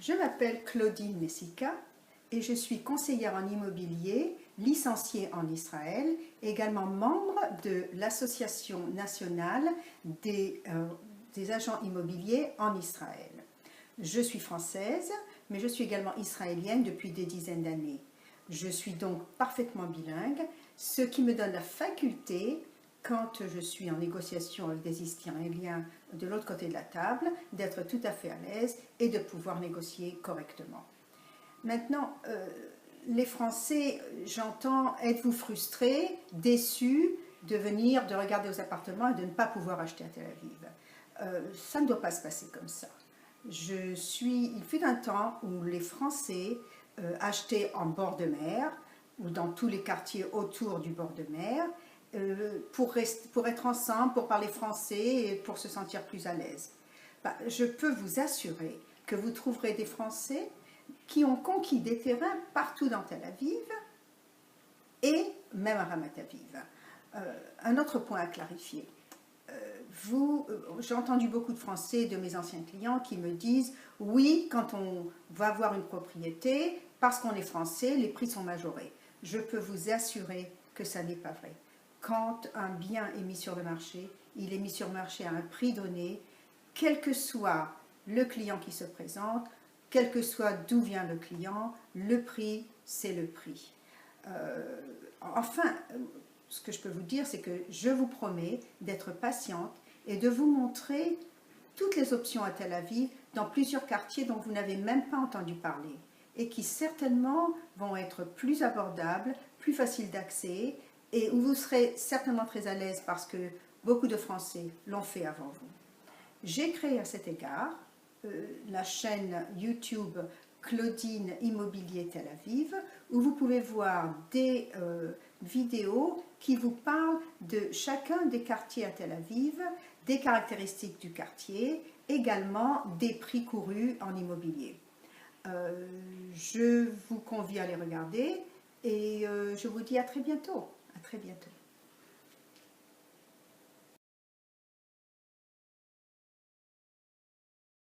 Je m'appelle Claudine Messika et je suis conseillère en immobilier, licenciée en Israël, et également membre de l'Association nationale des agents immobiliers en Israël. Je suis française, mais je suis également israélienne depuis des dizaines d'années. Je suis donc parfaitement bilingue, ce qui me donne la faculté, quand je suis en négociation avec des Israéliens de l'autre côté de la table, d'être tout à fait à l'aise et de pouvoir négocier correctement. Maintenant, les Français, j'entends, êtes-vous frustrés, déçus de venir, de regarder aux appartements et de ne pas pouvoir acheter à Tel Aviv? Ça ne doit pas se passer comme ça. Il fut un temps où les Français achetaient en bord de mer ou dans tous les quartiers autour du bord de mer pour être ensemble, pour parler français et pour se sentir plus à l'aise. Je peux vous assurer que vous trouverez des Français qui ont conquis des terrains partout dans Tel Aviv et même à Ramat Aviv. Un autre point à clarifier. J'ai entendu beaucoup de Français, de mes anciens clients, qui me disent « Oui, quand on va voir une propriété, parce qu'on est Français, les prix sont majorés. » Je peux vous assurer que ça n'est pas vrai. Quand un bien est mis sur le marché, il est mis sur le marché à un prix donné, quel que soit le client qui se présente, quel que soit d'où vient le client, le prix, c'est le prix. Enfin, ce que je peux vous dire, c'est que je vous promets d'être patiente et de vous montrer toutes les options à Tel Aviv dans plusieurs quartiers dont vous n'avez même pas entendu parler et qui certainement vont être plus abordables, plus faciles d'accès et où vous serez certainement très à l'aise parce que beaucoup de Français l'ont fait avant vous. J'ai créé à cet égard la chaîne YouTube Claudine Immobilier Tel Aviv, où vous pouvez voir des vidéos qui vous parlent de chacun des quartiers à Tel Aviv, des caractéristiques du quartier, également des prix courus en immobilier. Je vous convie à les regarder et je vous dis à très bientôt. À très bientôt.